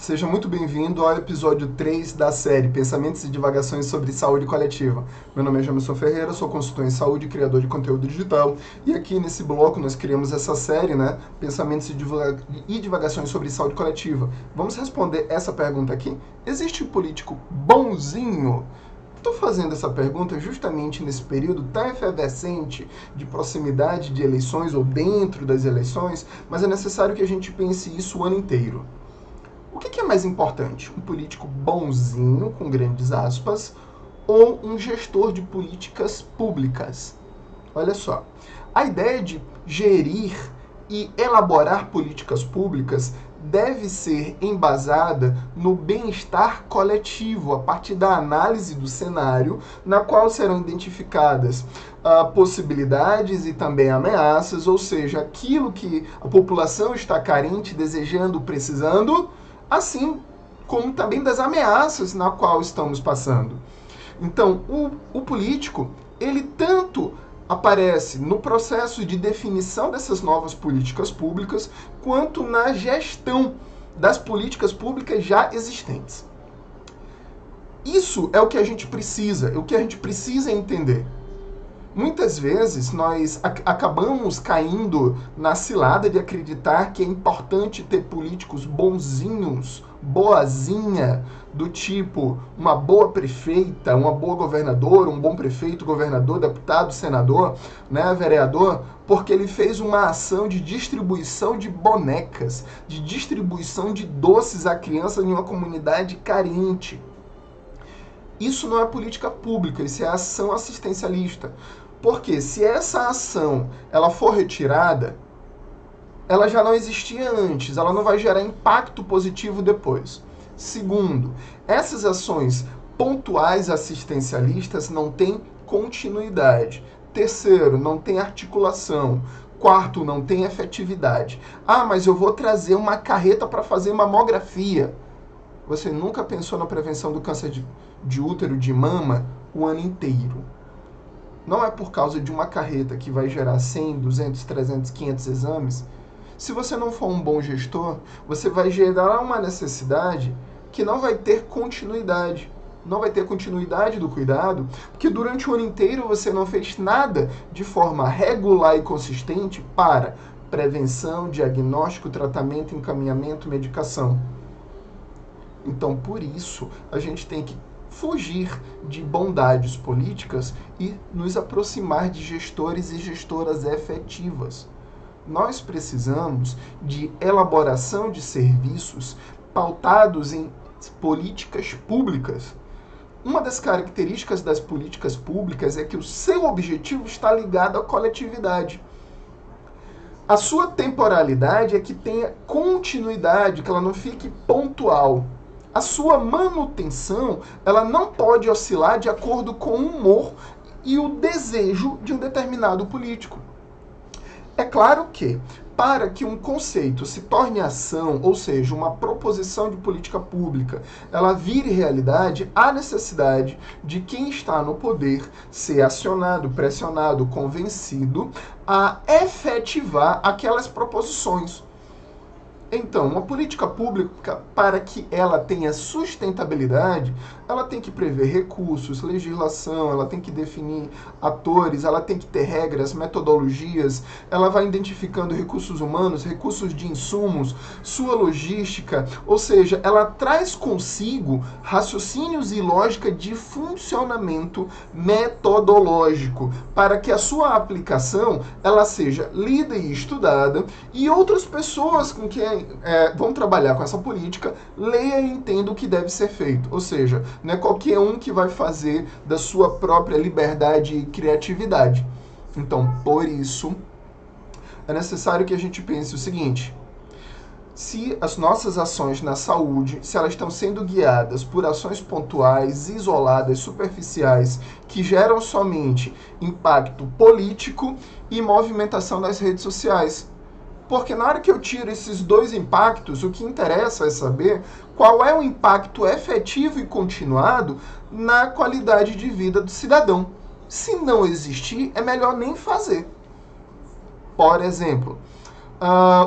Seja muito bem-vindo ao episódio 3 da série Pensamentos e Divagações sobre Saúde Coletiva. Meu nome é Jamerson Ferreira, sou consultor em saúde e criador de conteúdo digital. E aqui nesse bloco nós criamos essa série, Pensamentos e Divagações sobre Saúde Coletiva. Vamos responder essa pergunta aqui. Existe um político bonzinho? Estou fazendo essa pergunta justamente nesse período tão efervescente de proximidade de eleições ou dentro das eleições, mas é necessário que a gente pense isso o ano inteiro. O que é mais importante? Um político bonzinho, com grandes aspas, ou um gestor de políticas públicas? Olha só, a ideia de gerir e elaborar políticas públicas deve ser embasada no bem-estar coletivo, a partir da análise do cenário, na qual serão identificadas possibilidades e também ameaças, ou seja, aquilo que a população está carente, desejando, precisando, assim como também das ameaças na qual estamos passando. Então, o político, ele tanto aparece no processo de definição dessas novas políticas públicas, quanto na gestão das políticas públicas já existentes. Isso é o que a gente precisa, entender. Muitas vezes nós acabamos caindo na cilada de acreditar que é importante ter políticos bonzinhos, boazinha, do tipo uma boa prefeita, uma boa governadora, um bom prefeito, governador, deputado, senador, vereador, porque ele fez uma ação de distribuição de bonecas, de distribuição de doces a crianças em uma comunidade carente. Isso não é política pública, isso é ação assistencialista. Porque se essa ação ela for retirada, ela já não existia antes, ela não vai gerar impacto positivo depois. Segundo, essas ações pontuais assistencialistas não têm continuidade. Terceiro, não tem articulação. Quarto, não tem efetividade. Ah, mas eu vou trazer uma carreta para fazer mamografia. Você nunca pensou na prevenção do câncer de útero, de mama, o ano inteiro? Não é por causa de uma carreta que vai gerar 100, 200, 300, 500 exames. Se você não for um bom gestor, você vai gerar uma necessidade que não vai ter continuidade. Não vai ter continuidade do cuidado, porque durante o ano inteiro você não fez nada de forma regular e consistente para prevenção, diagnóstico, tratamento, encaminhamento, medicação. Então, por isso, a gente tem que fugir de bondades políticas e nos aproximar de gestores e gestoras efetivas. Nós precisamos de elaboração de serviços pautados em políticas públicas. Uma das características das políticas públicas é que o seu objetivo está ligado à coletividade. A sua temporalidade é que tenha continuidade, que ela não fique pontual. A sua manutenção, ela não pode oscilar de acordo com o humor e o desejo de um determinado político. É claro que, para que um conceito se torne ação, ou seja, uma proposição de política pública, ela vire realidade, há necessidade de quem está no poder ser acionado, pressionado, convencido a efetivar aquelas proposições. Então, uma política pública, para que ela tenha sustentabilidade, ela tem que prever recursos, legislação, ela tem que definir atores, ela tem que ter regras, metodologias, ela vai identificando recursos humanos, recursos de insumos, sua logística, ou seja, ela traz consigo raciocínios e lógica de funcionamento metodológico, para que a sua aplicação ela seja lida e estudada e outras pessoas com quem vão trabalhar com essa política, leia e entenda o que deve ser feito. Ou seja, não é qualquer um que vai fazer da sua própria liberdade e criatividade. Então, por isso, é necessário que a gente pense o seguinte: se as nossas ações na saúde, se elas estão sendo guiadas por ações pontuais, isoladas, superficiais, que geram somente impacto político e movimentação nas redes sociais. Porque na hora que eu tiro esses dois impactos, o que interessa é saber qual é o impacto efetivo e continuado na qualidade de vida do cidadão. Se não existir, é melhor nem fazer. Por exemplo,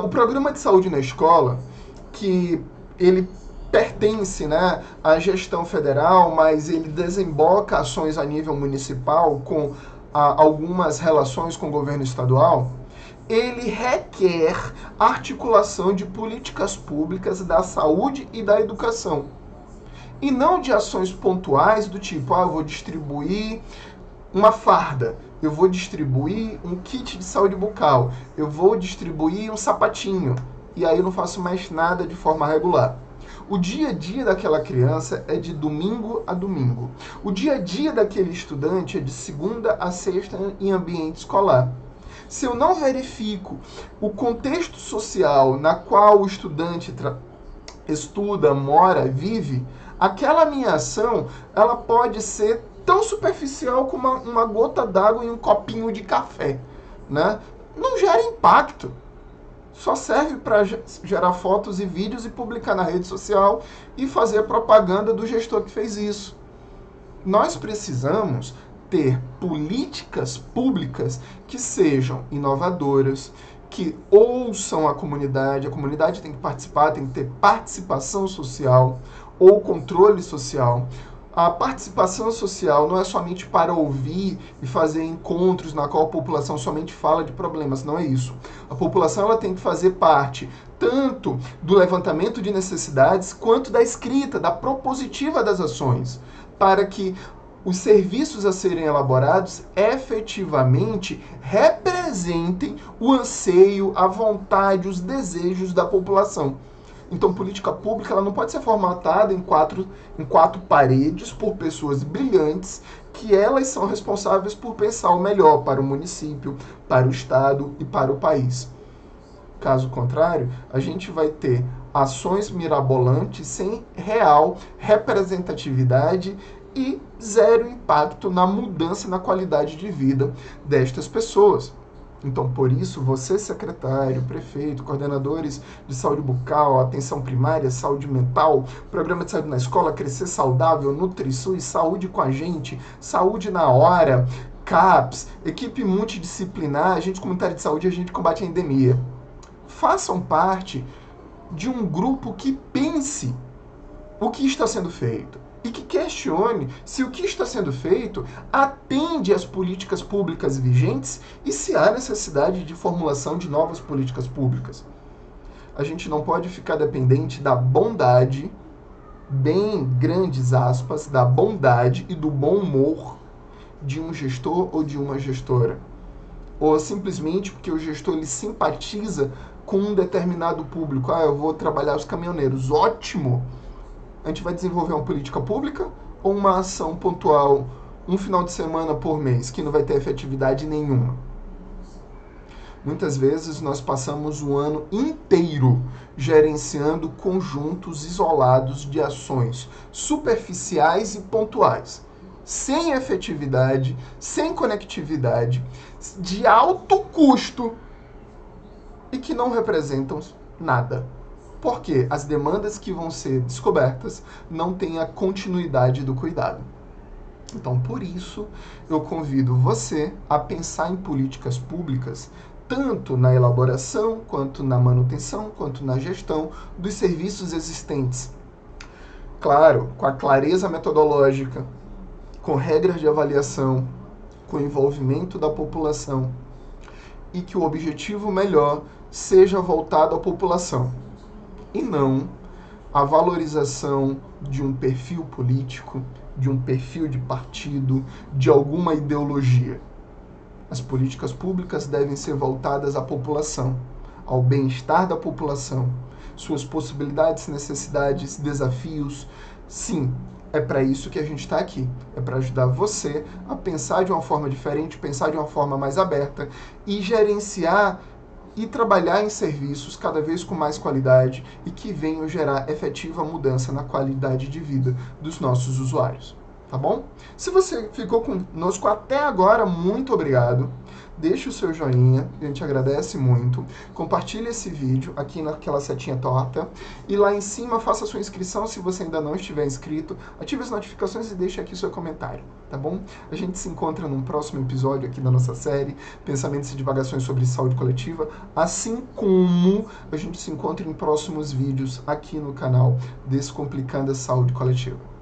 o programa de saúde na escola, que ele pertence, né, à gestão federal, mas ele desemboca ações a nível municipal com algumas relações com o governo estadual, ele requer articulação de políticas públicas da saúde e da educação. E não de ações pontuais do tipo, eu vou distribuir uma farda, eu vou distribuir um kit de saúde bucal, eu vou distribuir um sapatinho, e aí eu não faço mais nada de forma regular. O dia a dia daquela criança é de domingo a domingo. O dia a dia daquele estudante é de segunda a sexta em ambiente escolar. Se eu não verifico o contexto social na qual o estudante estuda, mora, vive, aquela minha ação ela pode ser tão superficial como uma gota d'água em um copinho de café, né? Não gera impacto. Só serve para gerar fotos e vídeos e publicar na rede social e fazer a propaganda do gestor que fez isso. Nós precisamos ter políticas públicas que sejam inovadoras, que ouçam a comunidade tem que participar, tem que ter participação social ou controle social. A participação social não é somente para ouvir e fazer encontros na qual a população somente fala de problemas, não é isso. A população ela tem que fazer parte tanto do levantamento de necessidades quanto da escrita, da propositiva das ações, para que os serviços a serem elaborados efetivamente representem o anseio, a vontade, os desejos da população. Então, política pública ela não pode ser formatada em quatro paredes por pessoas brilhantes que elas são responsáveis por pensar o melhor para o município, para o estado e para o país. Caso contrário, a gente vai ter ações mirabolantes sem real representatividade e zero impacto na mudança na qualidade de vida destas pessoas. Então, por isso, você, secretário, prefeito, coordenadores de saúde bucal, atenção primária, saúde mental, programa de saúde na escola, Crescer Saudável, NutriSUS, Saúde com a Gente, Saúde na Hora, CAPS, equipe multidisciplinar, agente comunitário de saúde e agente de combate à endemia. Façam parte de um grupo que pense o que está sendo feito e que questione se o que está sendo feito atende às políticas públicas vigentes e se há necessidade de formulação de novas políticas públicas. A gente não pode ficar dependente da bondade, bem grandes aspas, da bondade e do bom humor de um gestor ou de uma gestora. Ou simplesmente porque o gestor ele simpatiza com um determinado público. Eu vou trabalhar os caminhoneiros. Ótimo! A gente vai desenvolver uma política pública ou uma ação pontual, um final de semana por mês, que não vai ter efetividade nenhuma? Muitas vezes nós passamos o ano inteiro gerenciando conjuntos isolados de ações superficiais e pontuais, sem efetividade, sem conectividade, de alto custo e que não representam nada. Porque as demandas que vão ser descobertas não têm a continuidade do cuidado. Então, por isso, eu convido você a pensar em políticas públicas, tanto na elaboração, quanto na manutenção, quanto na gestão dos serviços existentes. Claro, com a clareza metodológica, com regras de avaliação, com o envolvimento da população, e que o objetivo melhor seja voltado à população, e não a valorização de um perfil político, de um perfil de partido, de alguma ideologia. As políticas públicas devem ser voltadas à população, ao bem-estar da população, suas possibilidades, necessidades, desafios. Sim, é para isso que a gente está aqui. É para ajudar você a pensar de uma forma diferente, pensar de uma forma mais aberta e gerenciar e trabalhar em serviços cada vez com mais qualidade e que venham gerar efetiva mudança na qualidade de vida dos nossos usuários. tá bom? Se você ficou conosco até agora, muito obrigado. Deixe o seu joinha, a gente agradece muito. Compartilhe esse vídeo aqui naquela setinha torta. E lá em cima, faça a sua inscrição se você ainda não estiver inscrito. Ative as notificações e deixe aqui o seu comentário, tá bom? A gente se encontra num próximo episódio aqui da nossa série Pensamentos e Divagações sobre Saúde Coletiva, assim como a gente se encontra em próximos vídeos aqui no canal Descomplicando a Saúde Coletiva.